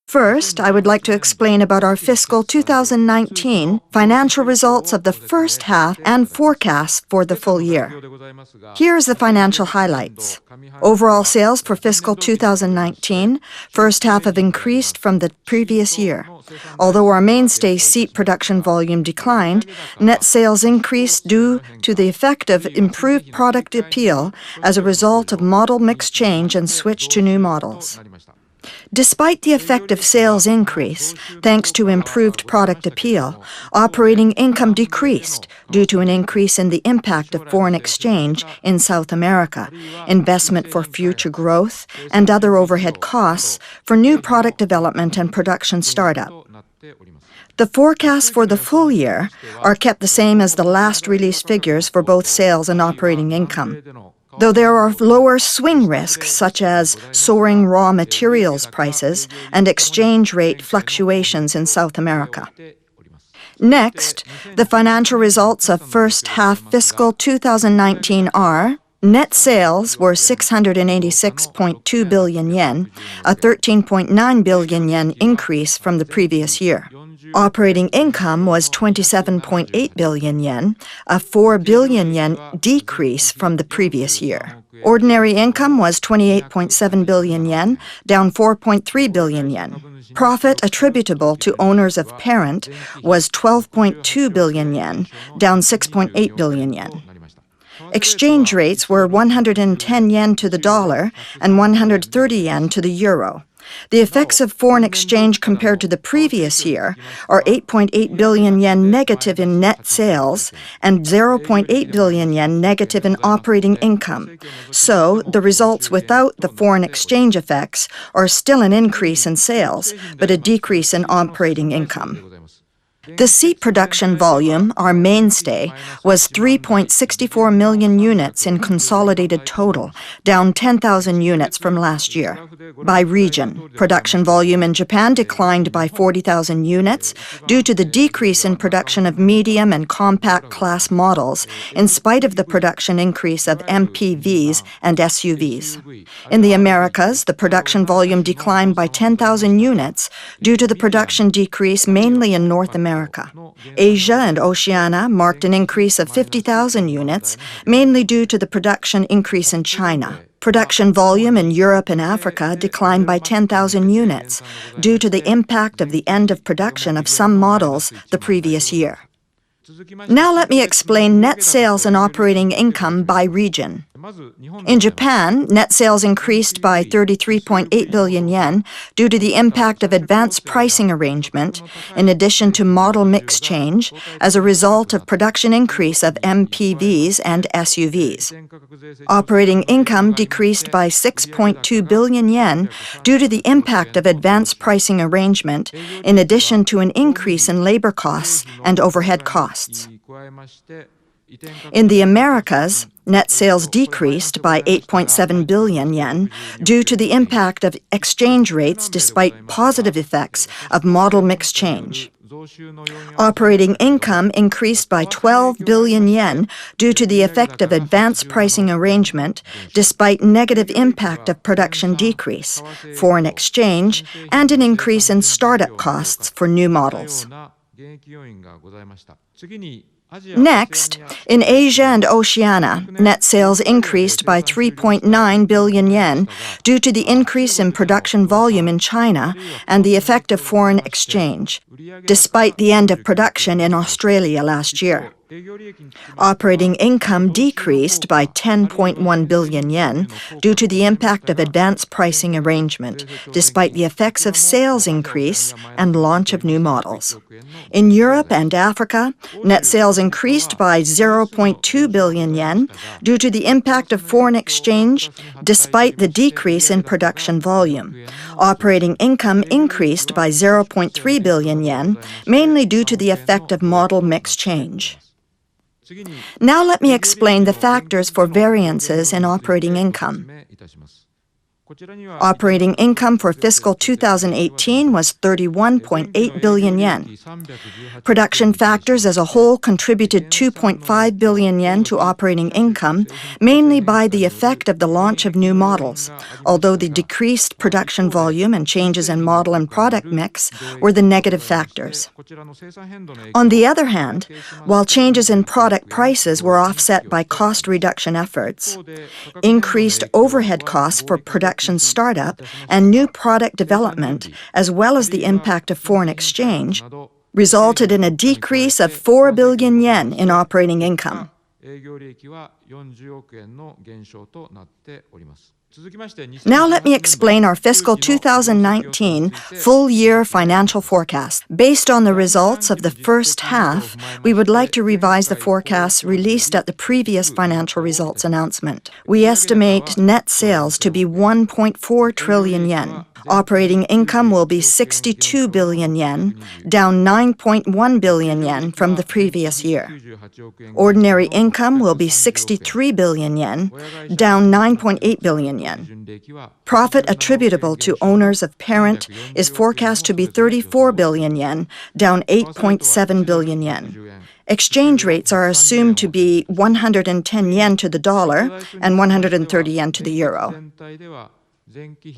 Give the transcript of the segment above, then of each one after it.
First, I would like to explain about our fiscal 2019 financial results of the first half and forecasts for the full year. Here is the financial highlights. Overall sales for fiscal 2019, first half have increased from the previous year. Although our mainstay seat production volume declined, net sales increased due to the effect of improved product appeal as a result of model mix change and switch to new models. Despite the effect of sales increase, thanks to improved product appeal, operating income decreased due to an increase in the impact of foreign exchange in South America, investment for future growth, and other overhead costs for new product development and production startup. The forecasts for the full year are kept the same as the last released figures for both sales and operating income, though there are lower swing risks such as soaring raw materials prices and exchange rate fluctuations in South America. Next, the financial results of first half fiscal 2019 are: net sales were 686.2 billion yen, a 13.9 billion yen increase from the previous year. Operating income was 27.8 billion yen, a 4 billion yen decrease from the previous year. Ordinary income was 28.7 billion yen, down 4.3 billion yen. Profit attributable to owners of parent was 12.2 billion yen, down 6.8 billion yen. Exchange rates were 110 yen to the dollar and 130 yen to the euro. The effects of foreign exchange compared to the previous year are 8.8 billion yen negative in net sales and 0.8 billion yen negative in operating income. So, the results without the foreign exchange effects are still an increase in sales, but a decrease in operating income. The seat production volume, our mainstay, was 3.64 million units in consolidated total, down 10,000 units from last year. By region, production volume in Japan declined by 40,000 units due to the decrease in production of medium and compact class models, in spite of the production increase of MPVs and SUVs. In the Americas, the production volume declined by 10,000 units due to the production decrease mainly in North America. Asia and Oceania marked an increase of 50,000 units, mainly due to the production increase in China. Production volume in Europe and Africa declined by 10,000 units due to the impact of the end of production of some models the previous year. Now let me explain net sales and operating income by region. In Japan, net sales increased by 33.8 billion yen due to the impact of advanced pricing arrangement, in addition to model mix change, as a result of production increase of MPVs and SUVs. Operating income decreased by 6.2 billion yen due to the impact of advanced pricing arrangement, in addition to an increase in labor costs and overhead costs. In the Americas, net sales decreased by 8.7 billion yen due to the impact of exchange rates despite positive effects of model mix change. Operating income increased by 12 billion yen due to the effect of advanced pricing arrangement despite negative impact of production decrease, foreign exchange, and an increase in startup costs for new models. Next, in Asia and Oceania, net sales increased by 3.9 billion yen due to the increase in production volume in China and the effect of foreign exchange, despite the end of production in Australia last year. Operating income decreased by 10.1 billion yen due to the impact of advanced pricing arrangement, despite the effects of sales increase and launch of new models. In Europe and Africa, net sales increased by 0.2 billion yen due to the impact of foreign exchange, despite the decrease in production volume. Operating income increased by 0.3 billion yen, mainly due to the effect of model mix change. Now let me explain the factors for variances in operating income. Operating income for fiscal 2018 was 31.8 billion yen. Production factors as a whole contributed 2.5 billion yen to operating income, mainly by the effect of the launch of new models, although the decreased production volume and changes in model and product mix were the negative factors. On the other hand, while changes in product prices were offset by cost reduction efforts, increased overhead costs for production startup and new product development, as well as the impact of foreign exchange, resulted in a decrease of 4 billion yen in operating income. Now let me explain our fiscal 2019 full-year financial forecast. Based on the results of the first half, we would like to revise the forecast released at the previous financial results announcement. We estimate net sales to be 1.4 trillion yen. Operating income will be 62 billion yen, down 9.1 billion yen from the previous year. Ordinary income will be 63 billion yen, down 9.8 billion yen. Profit attributable to owners of parent is forecast to be 34 billion yen, down 8.7 billion yen. Exchange rates are assumed to be 110 yen to the dollar and 130 yen to the euro.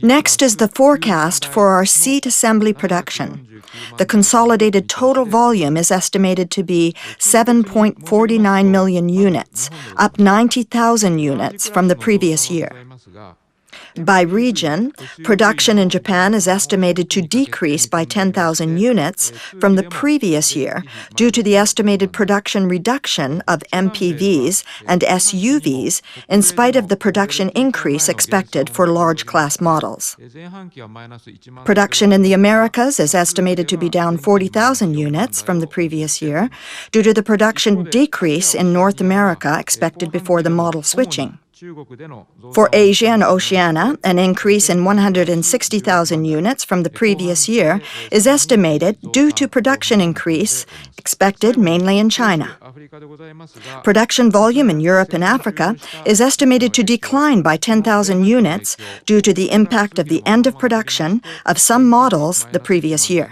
Next is the forecast for our seat assembly production. The consolidated total volume is estimated to be 7.49 million units, up 90,000 units from the previous year. By region, production in Japan is estimated to decrease by 10,000 units from the previous year due to the estimated production reduction of MPVs and SUVs in spite of the production increase expected for large class models. Production in the Americas is estimated to be down 40,000 units from the previous year due to the production decrease in North America expected before the model switching. For Asia and Oceania, an increase in 160,000 units from the previous year is estimated due to production increase expected mainly in China. Production volume in Europe and Africa is estimated to decline by 10,000 units due to the impact of the end of production of some models the previous year.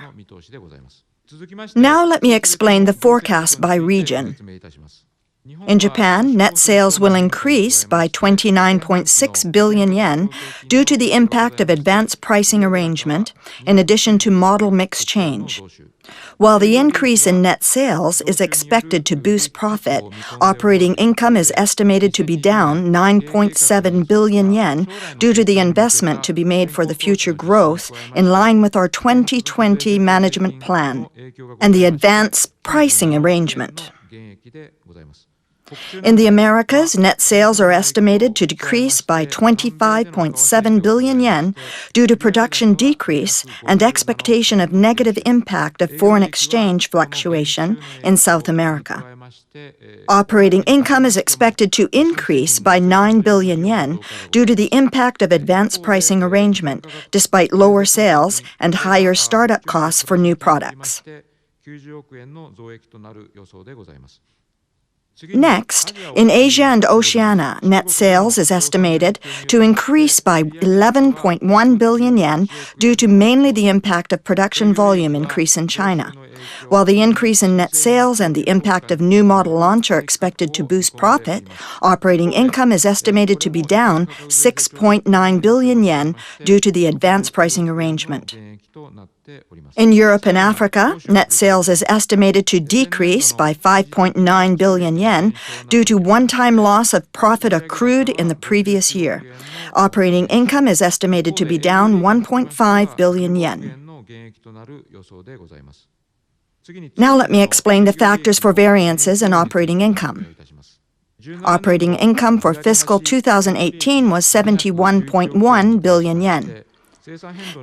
Now let me explain the forecast by region. In Japan, net sales will increase by 29.6 billion yen due to the impact of advanced pricing arrangement, in addition to model mix change. While the increase in net sales is expected to boost profit, operating income is estimated to be down 9.7 billion yen due to the investment to be made for the future growth in line with our 2020 management plan and the advanced pricing arrangement. In the Americas, net sales are estimated to decrease by 25.7 billion yen due to production decrease and expectation of negative impact of foreign exchange fluctuation in South America. Operating income is expected to increase by 9 billion yen due to the impact of advanced pricing arrangement, despite lower sales and higher startup costs for new products. Next, in Asia and Oceania, net sales is estimated to increase by 11.1 billion yen due to mainly the impact of production volume increase in China. While the increase in net sales and the impact of new model launch are expected to boost profit, operating income is estimated to be down 6.9 billion yen due to the advanced pricing arrangement. In Europe and Africa, net sales is estimated to decrease by 5.9 billion yen due to one-time loss of profit accrued in the previous year. Operating income is estimated to be down 1.5 billion yen. Now let me explain the factors for variances in operating income. Operating income for fiscal 2018 was 71.1 billion yen.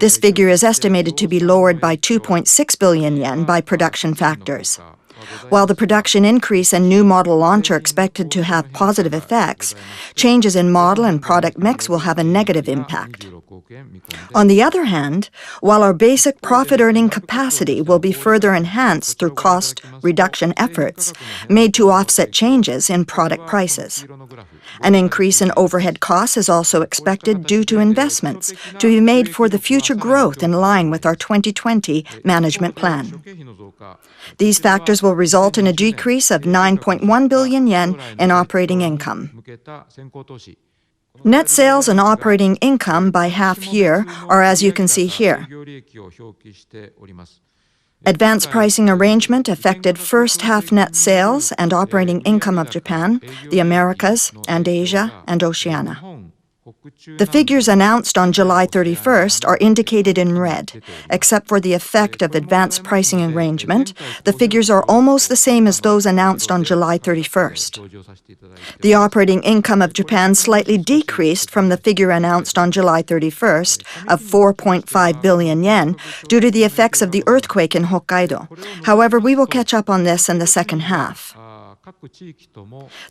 This figure is estimated to be lowered by 2.6 billion yen by production factors. While the production increase and new model launch are expected to have positive effects, changes in model and product mix will have a negative impact. On the other hand, while our basic profit-earning capacity will be further enhanced through cost reduction efforts made to offset changes in product prices. An increase in overhead costs is also expected due to investments to be made for the future growth in line with our 2020 management plan. These factors will result in a decrease of 9.1 billion yen in operating income. Net sales and operating income by half year are as you can see here. Advanced pricing arrangement affected first half net sales and operating income of Japan, the Americas, and Asia and Oceania. The figures announced on July 31st are indicated in red. Except for the effect of advanced pricing arrangement, the figures are almost the same as those announced on July 31st. The operating income of Japan slightly decreased from the figure announced on July 31st of 4.5 billion yen due to the effects of the earthquake in Hokkaido. However, we will catch up on this in the second half.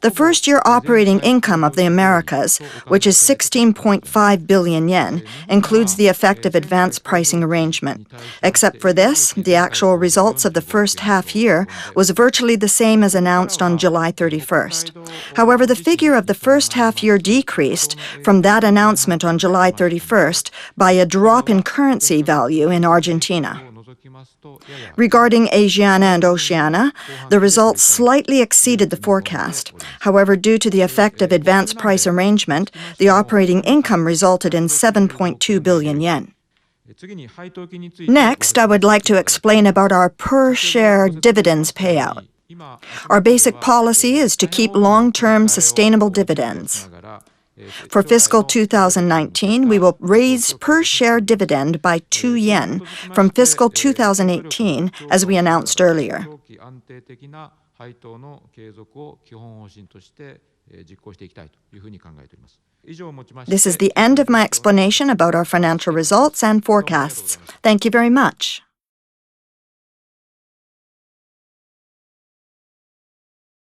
The first-year operating income of the Americas, which is 16.5 billion yen, includes the effect of advanced pricing arrangement. Except for this, the actual results of the first half year was virtually the same as announced on July 31st. However, the figure of the first half year decreased from that announcement on July 31st by a drop in currency value in Argentina. Regarding Asiana and Oceania, the results slightly exceeded the forecast. However, due to the effect of advanced price arrangement, the operating income resulted in 7.2 billion yen. Next, I would like to explain about our per-share dividends payout. Our basic policy is to keep long-term sustainable dividends. For fiscal 2019, we will raise per-share dividend by 2 yen from fiscal 2018, as we announced earlier. This is the end of my explanation about our financial results and forecasts. Thank you very much.